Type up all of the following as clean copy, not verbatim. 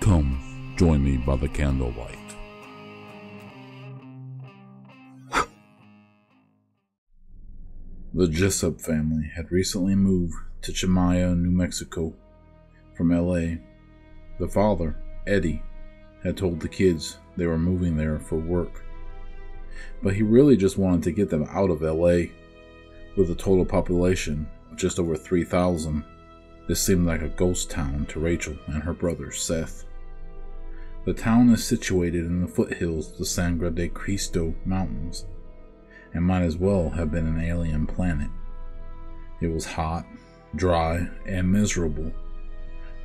Come, join me by the candlelight. The Jessup family had recently moved to Chimaya, New Mexico, from LA. The father, Eddie, had told the kids they were moving there for work, but he really just wanted to get them out of LA. With a total population of just over 3,000, this seemed like a ghost town to Rachel and her brother Seth. The town is situated in the foothills of the Sangre de Cristo Mountains, and might as well have been an alien planet. It was hot, dry, and miserable.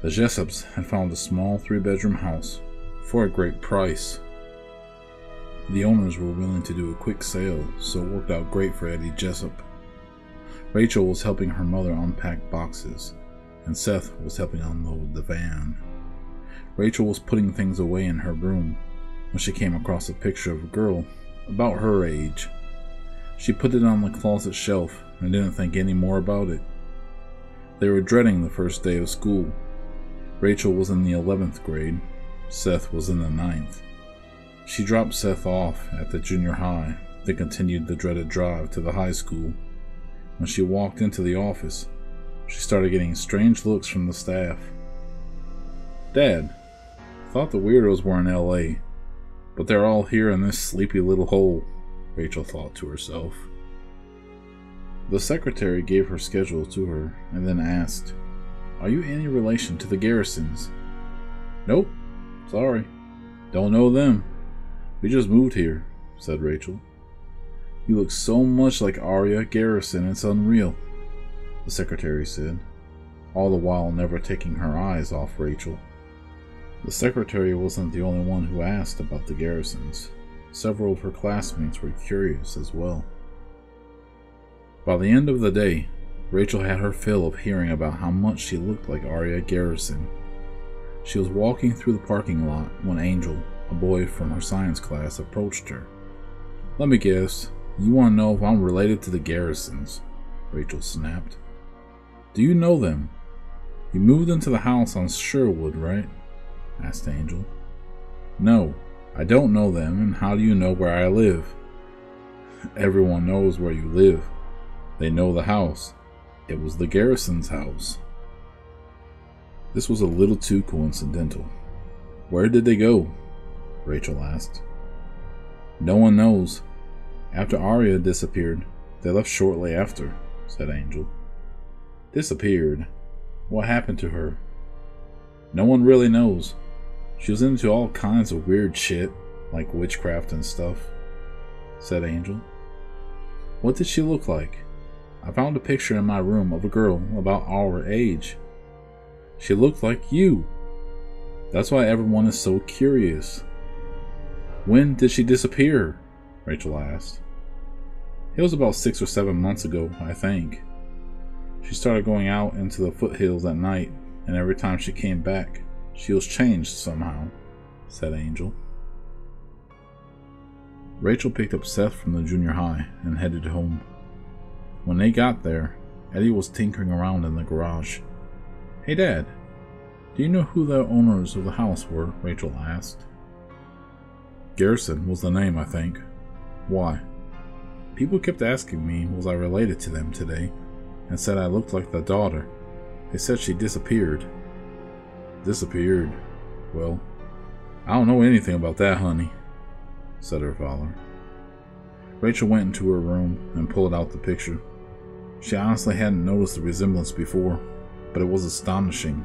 The Jessups had found a small 3-bedroom house for a great price. The owners were willing to do a quick sale, so it worked out great for Eddie Jessup. Rachel was helping her mother unpack boxes, and Seth was helping unload the van. Rachel was putting things away in her room when she came across a picture of a girl about her age. She put it on the closet shelf and didn't think any more about it. They were dreading the first day of school. Rachel was in the 11th grade. Seth was in the 9th. She dropped Seth off at the junior high, then continued the dreaded drive to the high school. When she walked into the office, she started getting strange looks from the staff. "Dad, I thought the weirdos were in LA, but they're all here in this sleepy little hole," Rachel thought to herself. The secretary gave her schedule to her and then asked, "Are you any relation to the Garrisons?" "Nope, sorry, don't know them. We just moved here," said Rachel. "You look so much like Arya Garrison, it's unreal," the secretary said, all the while never taking her eyes off Rachel. The secretary wasn't the only one who asked about the Garrisons. Several of her classmates were curious as well. By the end of the day, Rachel had her fill of hearing about how much she looked like Arya Garrison. She was walking through the parking lot when Angel, a boy from her science class, approached her. "Let me guess, you want to know if I'm related to the Garrisons," Rachel snapped. "Do you know them? You moved into the house on Sherwood, right?" asked Angel. "No, I don't know them, and how do you know where I live?" "Everyone knows where you live. They know the house. It was the Garrisons' house." This was a little too coincidental. "Where did they go?" Rachel asked. "No one knows. After Arya disappeared, they left shortly after," said Angel. "Disappeared? What happened to her?" "No one really knows. She was into all kinds of weird shit, like witchcraft and stuff," said Angel. "What did she look like? I found a picture in my room of a girl about our age. She looked like you. That's why everyone is so curious." "When did she disappear?" Rachel asked. "It was about 6 or 7 months ago, I think. She started going out into the foothills at night, and every time she came back, she was changed somehow," said Angel. Rachel picked up Seth from the junior high and headed home. When they got there, Eddie was tinkering around in the garage. "Hey Dad, do you know who the owners of the house were?" Rachel asked. "Garrison was the name, I think. Why?" "People kept asking me was I related to them today, and said I looked like the daughter. They said she disappeared." "Disappeared? Well, I don't know anything about that, honey," said her father. Rachel went into her room and pulled out the picture. She honestly hadn't noticed the resemblance before, but it was astonishing.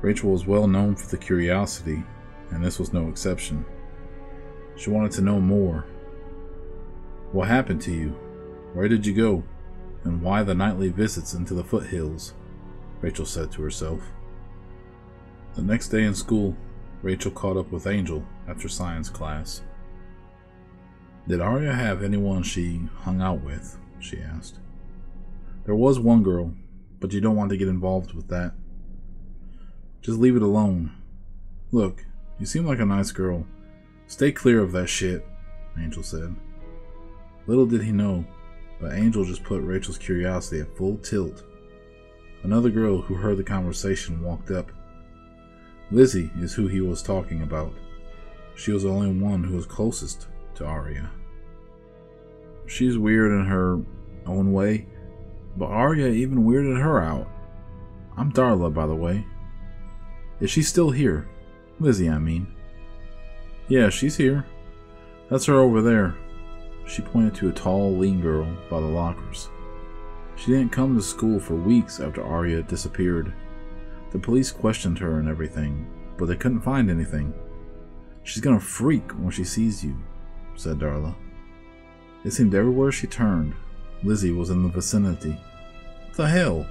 Rachel was well known for the curiosity, and this was no exception. She wanted to know more. "What happened to you? Where did you go? And why the nightly visits into the foothills?" Rachel said to herself. The next day in school, Rachel caught up with Angel after science class. "Did Arya have anyone she hung out with?" she asked. "There was one girl, but you don't want to get involved with that. Just leave it alone. Look, you seem like a nice girl. Stay clear of that shit," Angel said. Little did he know, but Angel just put Rachel's curiosity at full tilt. Another girl who heard the conversation walked up. Lizzie is who he was talking about. She was the only one who was closest to Arya. She's weird in her own way, but Arya even weirded her out. I'm Darla, by the way. Is she still here? Lizzie, I mean. Yeah, she's here. That's her over there. She pointed to a tall, lean girl by the lockers. She didn't come to school for weeks after Arya disappeared. The police questioned her and everything, but they couldn't find anything. She's gonna freak when she sees you, said Darla. It seemed everywhere she turned, Lizzie was in the vicinity. What the hell?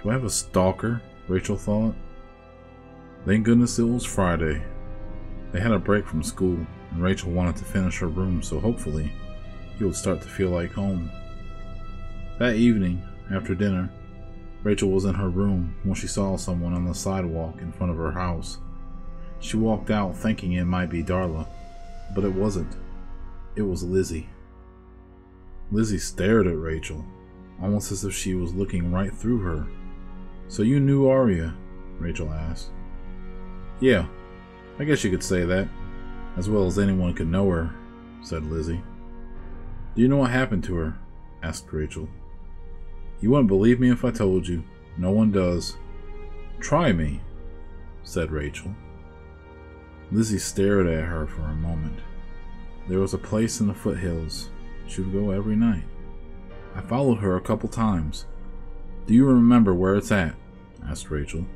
Do I have a stalker? Rachel thought. Thank goodness it was Friday. They had a break from school, and Rachel wanted to finish her room, so hopefully he would start to feel like home. That evening, after dinner, Rachel was in her room when she saw someone on the sidewalk in front of her house. She walked out thinking it might be Darla, but it wasn't. It was Lizzie. Lizzie stared at Rachel, almost as if she was looking right through her. So you knew Arya? Rachel asked. Yeah, I guess you could say that, as well as anyone could know her, said Lizzie. Do you know what happened to her? Asked Rachel. You wouldn't believe me if I told you. No one does. Try me, said Rachel. Lizzie stared at her for a moment. There was a place in the foothills. She would go every night. I followed her a couple times. Do you remember where it's at? Asked Rachel.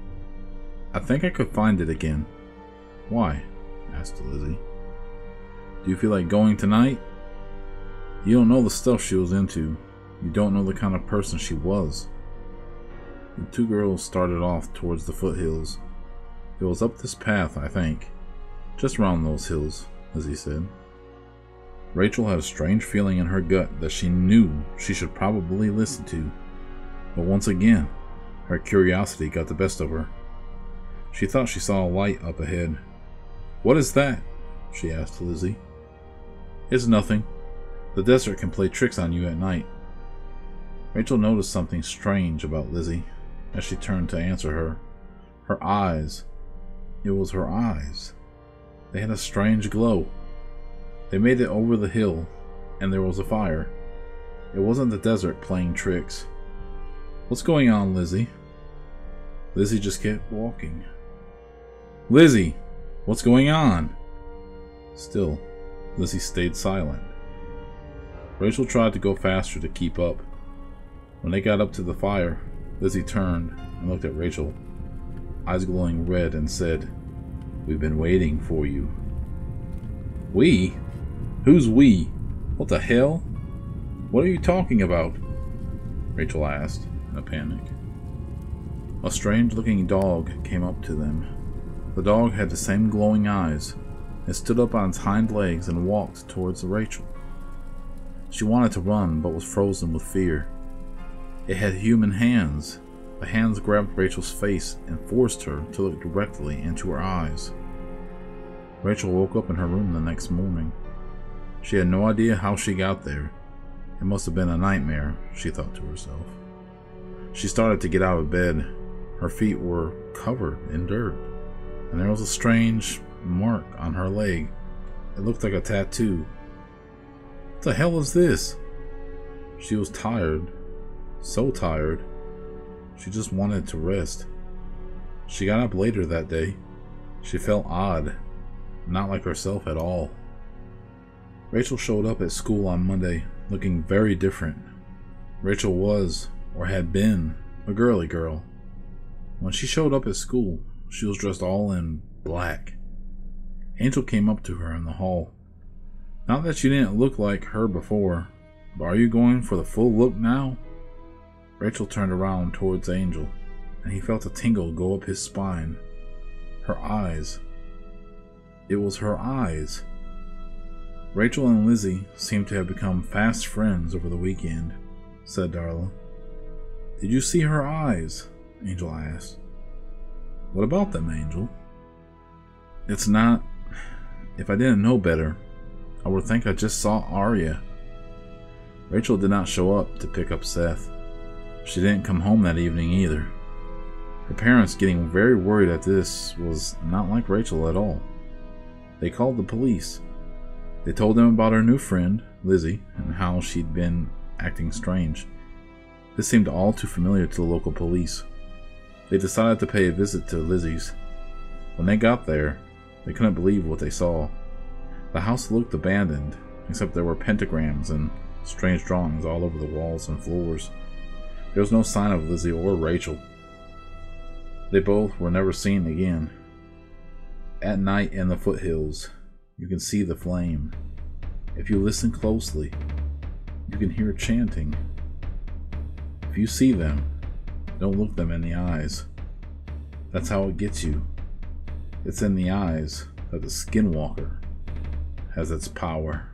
I think I could find it again. Why? Asked Lizzie. Do you feel like going tonight? You don't know the stuff she was into. You don't know the kind of person she was. The two girls started off towards the foothills. It was up this path, I think. Just around those hills, Lizzie said. Rachel had a strange feeling in her gut that she knew she should probably listen to. But once again, her curiosity got the best of her. She thought she saw a light up ahead. What is that? She asked Lizzie. It's nothing. The desert can play tricks on you at night. Rachel noticed something strange about Lizzie as she turned to answer her. Her eyes. It was her eyes. They had a strange glow. They made it over the hill, and there was a fire. It wasn't the desert playing tricks. What's going on, Lizzie? Lizzie just kept walking. Lizzie! What's going on? Still, Lizzie stayed silent. Rachel tried to go faster to keep up. When they got up to the fire, Lizzie turned and looked at Rachel, eyes glowing red, and said, We've been waiting for you. We? Who's we? What the hell? What are you talking about? Rachel asked in a panic. A strange-looking dog came up to them. The dog had the same glowing eyes. It stood up on its hind legs and walked towards Rachel. She wanted to run, but was frozen with fear. It had human hands. The hands grabbed Rachel's face and forced her to look directly into her eyes. Rachel woke up in her room the next morning. She had no idea how she got there. It must have been a nightmare, she thought to herself. She started to get out of bed. Her feet were covered in dirt, and there was a strange mark on her leg. It looked like a tattoo. What the hell is this? She was tired. So tired. She just wanted to rest. She got up later that day. She felt odd. Not like herself at all. Rachel showed up at school on Monday, looking very different. Rachel was, or had been, a girly girl. When she showed up at school, she was dressed all in black. Angel came up to her in the hall. Not that she didn't look like her before, but are you going for the full look now? Rachel turned around towards Angel, and he felt a tingle go up his spine. Her eyes. It was her eyes. Rachel and Lizzie seemed to have become fast friends over the weekend, said Darla. Did you see her eyes? Angel asked. What about them, Angel? It's not... If I didn't know better, I would think I just saw Arya. Rachel did not show up to pick up Seth. She didn't come home that evening either. Her parents, getting very worried at this, was not like Rachel at all. They called the police. They told them about her new friend, Lizzie, and how she'd been acting strange. This seemed all too familiar to the local police. They decided to pay a visit to Lizzie's. When they got there, they couldn't believe what they saw. The house looked abandoned, except there were pentagrams and strange drawings all over the walls and floors. There was no sign of Lizzie or Rachel. They both were never seen again. At night in the foothills, you can see the flame. If you listen closely, you can hear chanting. If you see them, don't look them in the eyes. That's how it gets you. It's in the eyes that the Skinwalker has its power.